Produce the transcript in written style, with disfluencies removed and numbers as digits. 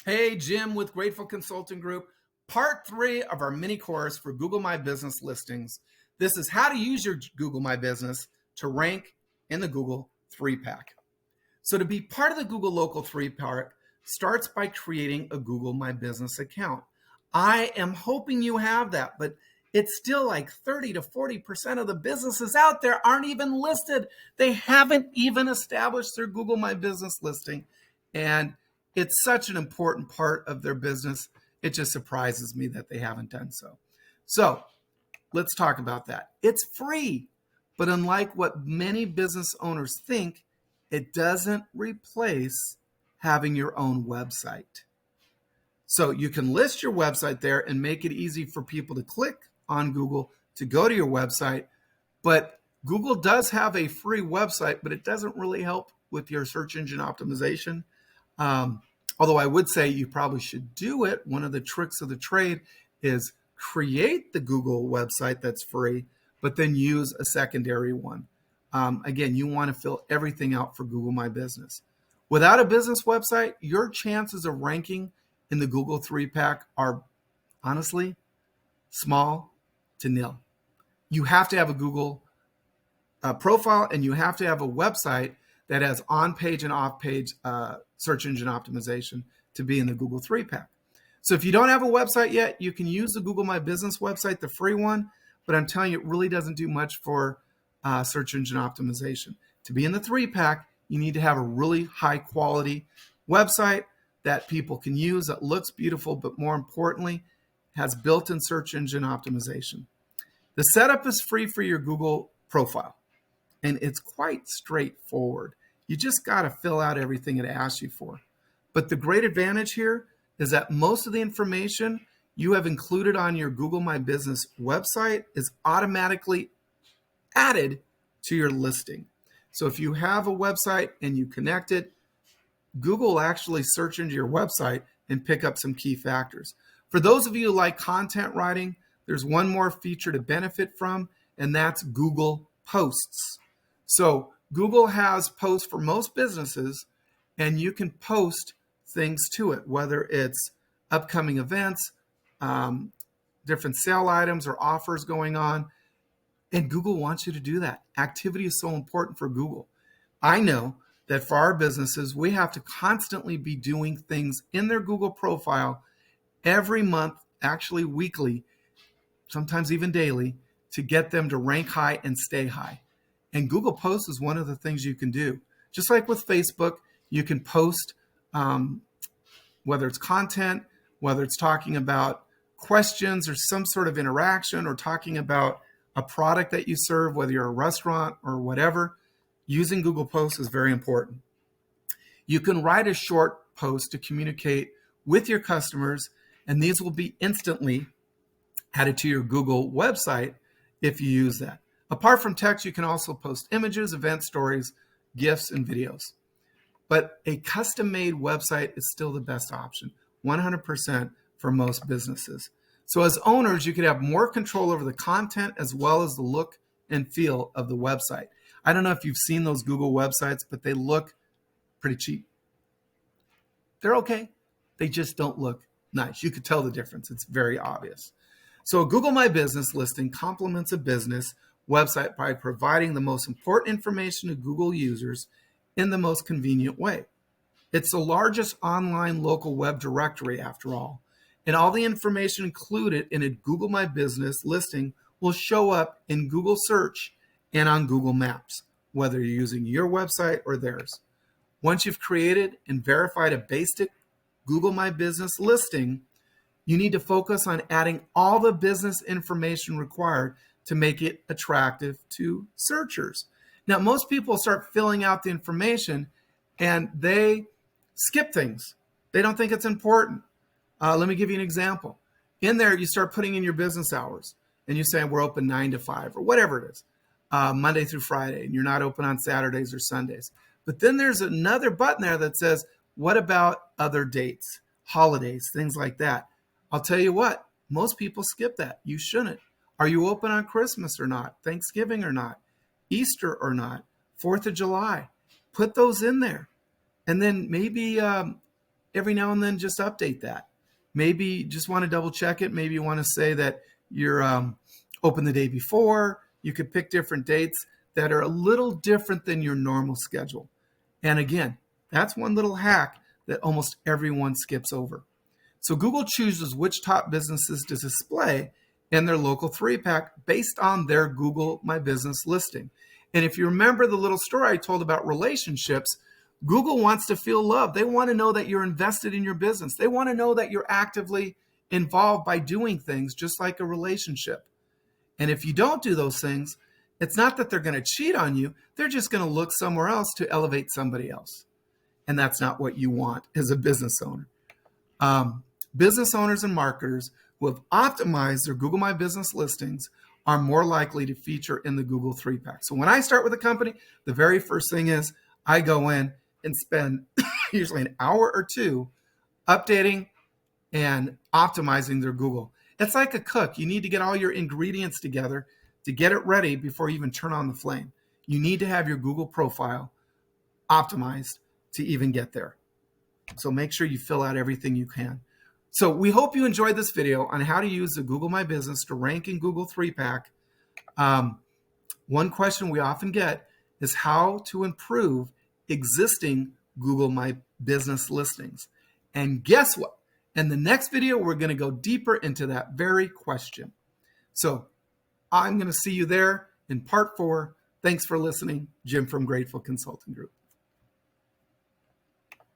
Hey, Jim with Grateful Consulting Group, part 3 of our mini course for Google My Business listings. This is how to use your Google My Business to rank in the Google 3-pack. So to be part of the Google Local 3-pack starts by creating a Google My Business account. I am hoping you have that, but it's still like 30 to 40% of the businesses out there aren't even listed. They haven't even established their Google My Business listing. And it's such an important part of their business. It just surprises me that they haven't done so. So let's talk about that. It's free, but unlike what many business owners think, it doesn't replace having your own website. So you can list your website there and make it easy for people to click on Google to go to your website. But Google does have a free website, but it doesn't really help with your search engine optimization. Although I would say you probably should do it. One of the tricks of the trade is create the Google website that's free, but then use a secondary one. Again, you want to fill everything out for Google My Business. Without a business website, your chances of ranking in the Google 3-pack are honestly small to nil. You have to have a Google profile, and you have to have a website that has on-page and off-page search engine optimization to be in the Google 3-pack. So if you don't have a website yet, you can use the Google My Business website, the free one, but I'm telling you, it really doesn't do much for search engine optimization. To be in the 3-pack, you need to have a really high-quality website that people can use, that looks beautiful, but more importantly, has built-in search engine optimization. The setup is free for your Google profile, and it's quite straightforward. You just got to fill out everything it asks you for. But the great advantage here is that most of the information you have included on your Google My Business website is automatically added to your listing. So if you have a website and you connect it, Google will actually search into your website and pick up some key factors. For those of you who like content writing, there's one more feature to benefit from, and that's Google Posts. So Google has posts for most businesses, and you can post things to it, whether it's upcoming events, different sale items or offers going on. And Google wants you to do that. Activity is so important for Google. I know that for our businesses, we have to constantly be doing things in their Google profile every month, actually weekly, sometimes even daily, to get them to rank high and stay high. And Google Posts is one of the things you can do. Just like with Facebook, you can post, whether it's content, whether it's talking about questions or some sort of interaction, or talking about a product that you serve, whether you're a restaurant or whatever. Using Google Posts is very important. You can write a short post to communicate with your customers, and these will be instantly added to your Google website if you use that. Apart from text, you can also post images, event stories, GIFs, and videos. But a custom-made website is still the best option, 100% for most businesses. So as owners, you could have more control over the content as well as the look and feel of the website. I don't know if you've seen those Google websites, but they look pretty cheap. They're okay. They just don't look nice. You could tell the difference. It's very obvious. So a Google My Business listing complements a business website by providing the most important information to Google users in the most convenient way. It's the largest online local web directory, after all, and all the information included in a Google My Business listing will show up in Google Search and on Google Maps, whether you're using your website or theirs. Once you've created and verified a basic Google My Business listing, you need to focus on adding all the business information required to make it attractive to searchers. Now, most people start filling out the information and they skip things. They don't think it's important. Let me give you an example. In there, you start putting in your business hours and you say, we're open 9 to 5 or whatever it is, Monday through Friday, and you're not open on Saturdays or Sundays. But then there's another button there that says, what about other dates, holidays, things like that? I'll tell you what, most people skip that. You shouldn't. Are you open on Christmas or not? Thanksgiving or not? Easter or not? 4th of July? Put those in there. And then maybe every now and then just update that. Maybe you just want to double check it. Maybe you want to say that you're open the day before. You could pick different dates that are a little different than your normal schedule. And again, that's one little hack that almost everyone skips over. So Google chooses which top businesses to display in their local 3-pack based on their Google My Business listing. And if you remember the little story I told about relationships, Google wants to feel loved. They want to know that you're invested in your business. They want to know that you're actively involved by doing things just like a relationship. And if you don't do those things, it's not that they're going to cheat on you. They're just going to look somewhere else to elevate somebody else. And that's not what you want as a business owner. Business owners and marketers who have optimized their Google My Business listings are more likely to feature in the Google 3-pack. So when I start with a company, the very first thing is I go in and spend usually an hour or two updating and optimizing their Google. It's like a cook. You need to get all your ingredients together to get it ready before you even turn on the flame. You need to have your Google profile optimized to even get there. So make sure you fill out everything you can. So we hope you enjoyed this video on how to use the Google My Business to rank in Google 3-pack. One question we often get is how to improve existing Google My Business listings. And guess what? In the next video, we're going to go deeper into that very question. So I'm going to see you there in part 4. Thanks for listening. Jim from Grateful Consulting Group.